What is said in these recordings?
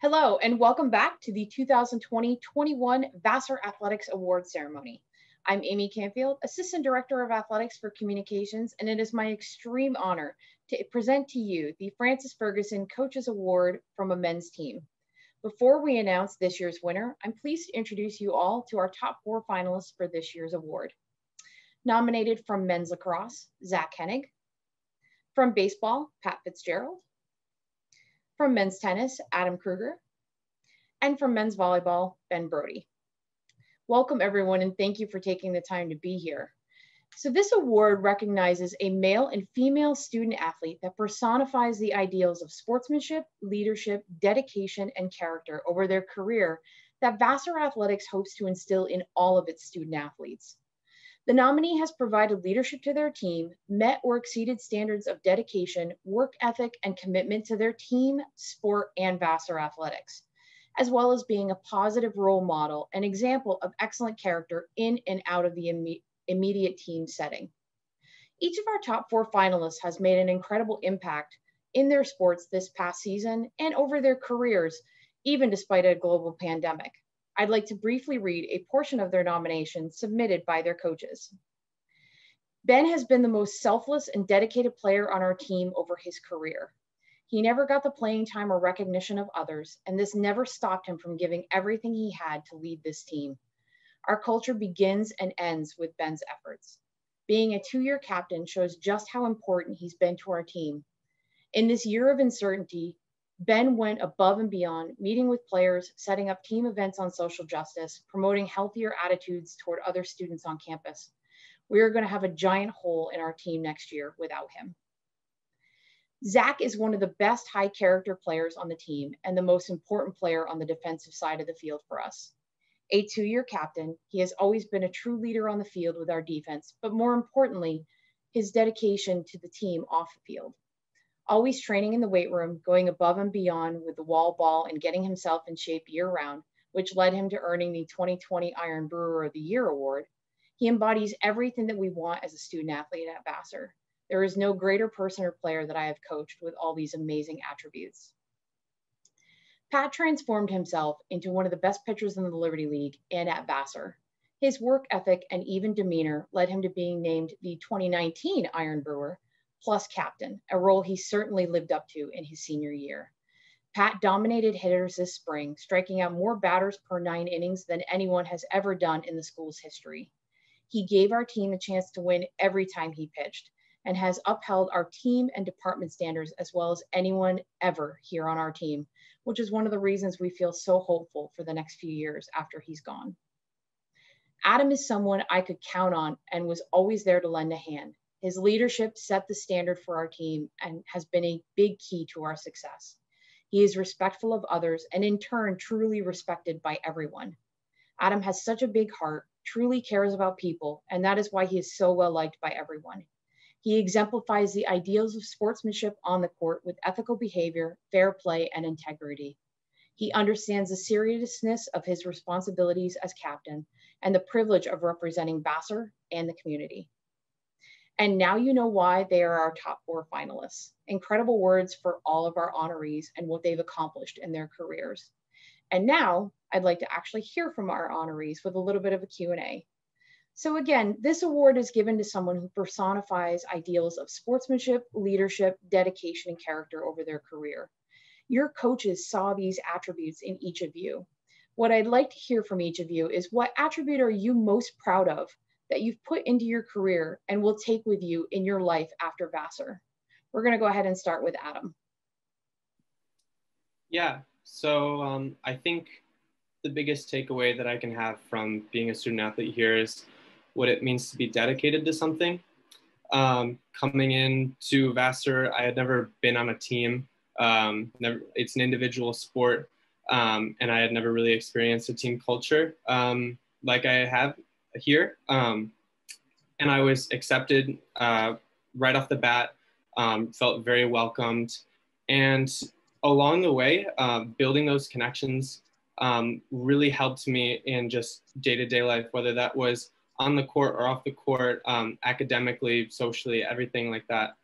Hello, and welcome back to the 2020-21 Vassar Athletics Award Ceremony. I'm Amy Canfield, Assistant Director of Athletics for Communications, and it is my extreme honor to present to you the Frances Fergusson Coaches Award from a men's team. Before we announce this year's winner, I'm pleased to introduce you all to our top 4 finalists for this year's award. Nominated from men's lacrosse, Zach Hennig. From baseball, Pat Fitzgerald. From men's tennis, Adam Kruger. And from men's volleyball, Ben Brody. Welcome everyone, and thank you for taking the time to be here. So this award recognizes a male and female student athlete that personifies the ideals of sportsmanship, leadership, dedication, and character over their career that Vassar Athletics hopes to instill in all of its student athletes. The nominee has provided leadership to their team, met or exceeded standards of dedication, work ethic, and commitment to their team, sport, and Vassar Athletics, as well as being a positive role model and example of excellent character in and out of the immediate team setting. Each of our top 4 finalists has made an incredible impact in their sports this past season and over their careers, even despite a global pandemic. I'd like to briefly read a portion of their nomination submitted by their coaches. Ben has been the most selfless and dedicated player on our team over his career. He never got the playing time or recognition of others, and this never stopped him from giving everything he had to lead this team. Our culture begins and ends with Ben's efforts. Being a 2-year captain shows just how important he's been to our team. In this year of uncertainty, Ben went above and beyond, meeting with players, setting up team events on social justice, promoting healthier attitudes toward other students on campus. We are going to have a giant hole in our team next year without him. Zach is one of the best high character players on the team and the most important player on the defensive side of the field for us. A 2-year captain, he has always been a true leader on the field with our defense, but more importantly, his dedication to the team off the field. Always training in the weight room, going above and beyond with the wall ball and getting himself in shape year round, which led him to earning the 2020 Iron Brewer of the Year award. He embodies everything that we want as a student athlete at Vassar. There is no greater person or player that I have coached with all these amazing attributes. Pat transformed himself into one of the best pitchers in the Liberty League and at Vassar. His work ethic and even demeanor led him to being named the 2019 Iron Brewer plus captain, a role he certainly lived up to in his senior year. Pat dominated hitters this spring, striking out more batters per 9 innings than anyone has ever done in the school's history. He gave our team a chance to win every time he pitched and has upheld our team and department standards as well as anyone ever here on our team, which is one of the reasons we feel so hopeful for the next few years after he's gone. Adam is someone I could count on and was always there to lend a hand. His leadership set the standard for our team and has been a big key to our success. He is respectful of others and in turn, truly respected by everyone. Adam has such a big heart, truly cares about people, and that is why he is so well liked by everyone. He exemplifies the ideals of sportsmanship on the court with ethical behavior, fair play, and integrity. He understands the seriousness of his responsibilities as captain and the privilege of representing Vassar and the community. And now you know why they are our top 4 finalists. Incredible words for all of our honorees and what they've accomplished in their careers. And now I'd like to actually hear from our honorees with a little bit of a Q&A. So again, this award is given to someone who personifies ideals of sportsmanship, leadership, dedication, and character over their career. Your coaches saw these attributes in each of you. What I'd like to hear from each of you is what attribute are you most proud of that you've put into your career and will take with you in your life after Vassar? We're going to go ahead and start with Adam. Yeah, so I think the biggest takeaway that I can have from being a student athlete here is what it means to be dedicated to something. Coming into Vassar, I had never been on a team. It's an individual sport, and I had never really experienced a team culture like I have here. And I was accepted right off the bat, felt very welcomed. And along the way, building those connections really helped me in just day-to-day life, whether that was on the court or off the court, academically, socially, everything like that.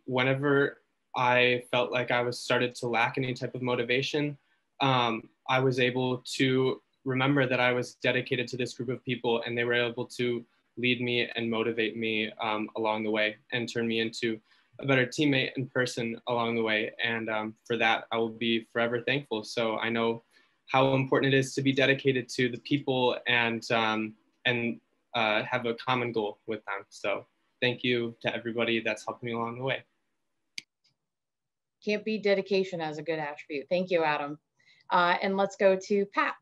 Whenever I felt like I was started to lack any type of motivation, I was able to remember that I was dedicated to this group of people, and they were able to lead me and motivate me along the way and turn me into a better teammate and person along the way. And for that, I will be forever thankful. So I know how important it is to be dedicated to the people and have a common goal with them. So thank you to everybody that's helped me along the way. Can't beat dedication as a good attribute. Thank you, Adam. And let's go to Pat.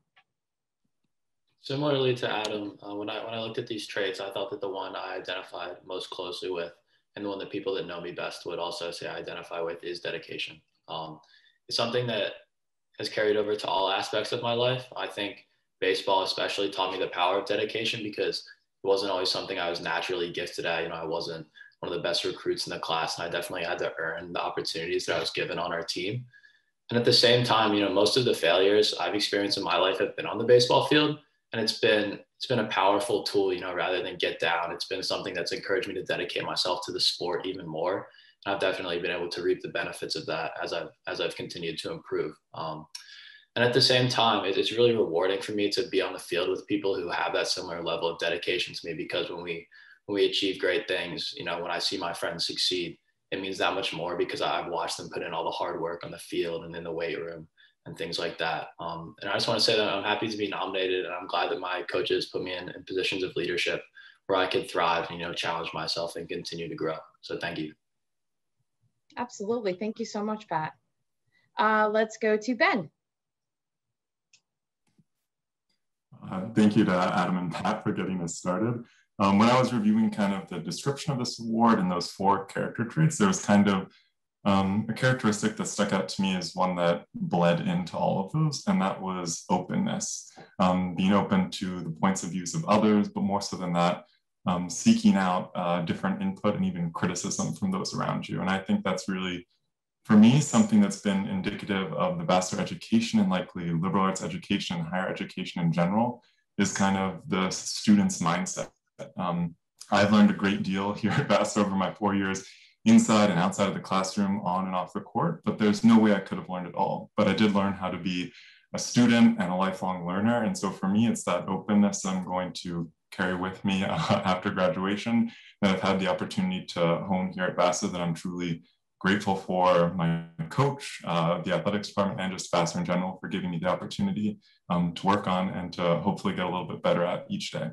Similarly to Adam, when I looked at these traits, I thought that the one I identified most closely with, and the one that people that know me best would also say I identify with, is dedication. It's something that has carried over to all aspects of my life. I think baseball especially taught me the power of dedication, because it wasn't always something I was naturally gifted at. I wasn't one of the best recruits in the class, and I definitely had to earn the opportunities that I was given on our team. And at the same time, most of the failures I've experienced in my life have been on the baseball field. And it's been a powerful tool, rather than get down. It's been something that's encouraged me to dedicate myself to the sport even more. And I've definitely been able to reap the benefits of that as I've continued to improve. And at the same time, it's really rewarding for me to be on the field with people who have that similar level of dedication to me, because when we achieve great things, when I see my friends succeed, it means that much more, because I've watched them put in all the hard work on the field and in the weight room and things like that. And I just want to say that I'm happy to be nominated, and I'm glad that my coaches put me in positions of leadership where I could thrive, challenge myself and continue to grow. So thank you. Absolutely. Thank you so much, Pat. Let's go to Ben. Thank you to Adam and Pat for getting us started. When I was reviewing kind of the description of this award and those 4 character traits, there was kind of a characteristic that stuck out to me as one that bled into all of those, and that was openness. Being open to the points of views of others, but more so than that, seeking out different input and even criticism from those around you. And I think that's really, for me, something that's been indicative of the bachelor education and likely liberal arts education and higher education in general, is kind of the student's mindset. I've learned a great deal here at Vassar over my 4 years, inside and outside of the classroom, on and off the court, but there's no way I could have learned it all. But I did learn how to be a student and a lifelong learner. And so for me, it's that openness I'm going to carry with me after graduation, that I've had the opportunity to hone here at Vassar, that I'm truly grateful for my coach, the athletics department, and just Vassar in general for giving me the opportunity to work on and to hopefully get a little bit better at each day.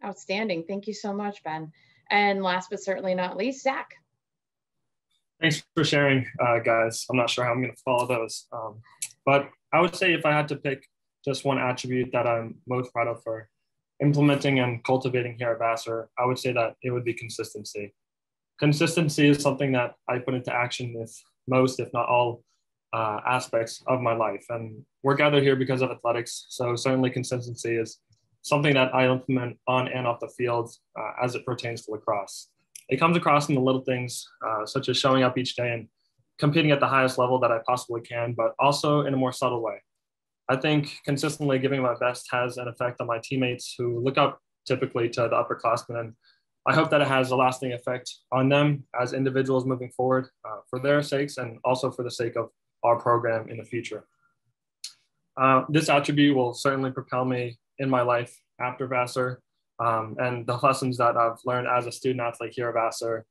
Outstanding. Thank you so much, Ben. And last but certainly not least, Zach. Thanks for sharing, guys. I'm not sure how I'm going to follow those. But I would say if I had to pick just one attribute that I'm most proud of for implementing and cultivating here at Vassar, I would say that it would be consistency. Consistency is something that I put into action with most, if not all, aspects of my life. And we're gathered here because of athletics. So certainly consistency is something that I implement on and off the field as it pertains to lacrosse. It comes across in the little things, such as showing up each day and competing at the highest level that I possibly can, but also in a more subtle way. I think consistently giving my best has an effect on my teammates who look up typically to the upperclassmen, and I hope that it has a lasting effect on them as individuals moving forward for their sakes and also for the sake of our program in the future. This attribute will certainly propel me in my life after Vassar, and the lessons that I've learned as a student athlete here at Vassar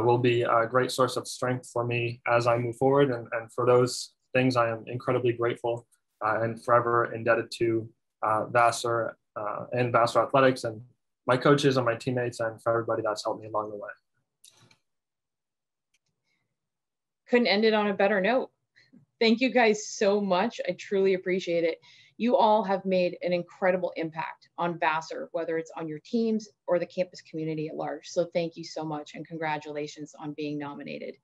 will be a great source of strength for me as I move forward. And for those things, I am incredibly grateful and forever indebted to Vassar and Vassar Athletics and my coaches and my teammates, and for everybody that's helped me along the way. Couldn't end it on a better note. Thank you guys so much. I truly appreciate it. You all have made an incredible impact on Vassar, whether it's on your teams or the campus community at large. So thank you so much, and congratulations on being nominated.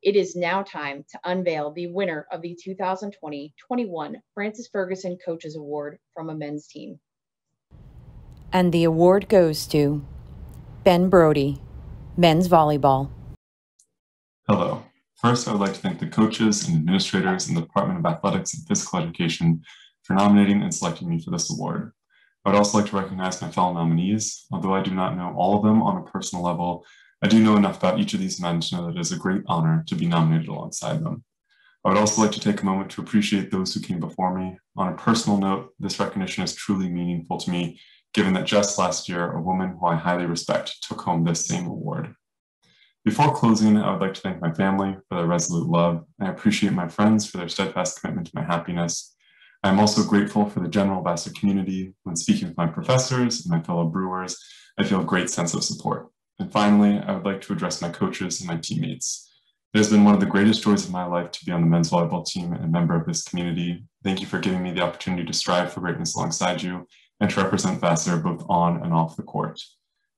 It is now time to unveil the winner of the 2020-21 Frances Fergusson Coaches Award from a men's team. And the award goes to Ben Brody, men's volleyball. Hello. First, I would like to thank the coaches and administrators in the Department of Athletics and Physical Education for nominating and selecting me for this award. I would also like to recognize my fellow nominees. Although I do not know all of them on a personal level, I do know enough about each of these men to know that it is a great honor to be nominated alongside them. I would also like to take a moment to appreciate those who came before me. On a personal note, this recognition is truly meaningful to me, given that just last year, a woman who I highly respect took home this same award. Before closing, I would like to thank my family for their resolute love. I appreciate my friends for their steadfast commitment to my happiness. I am also grateful for the general Vassar community. When speaking with my professors and my fellow brewers, I feel a great sense of support. And finally, I would like to address my coaches and my teammates. It has been one of the greatest joys of my life to be on the men's volleyball team and a member of this community. Thank you for giving me the opportunity to strive for greatness alongside you and to represent Vassar both on and off the court.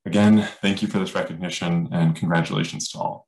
Again, thank you for this recognition and congratulations to all.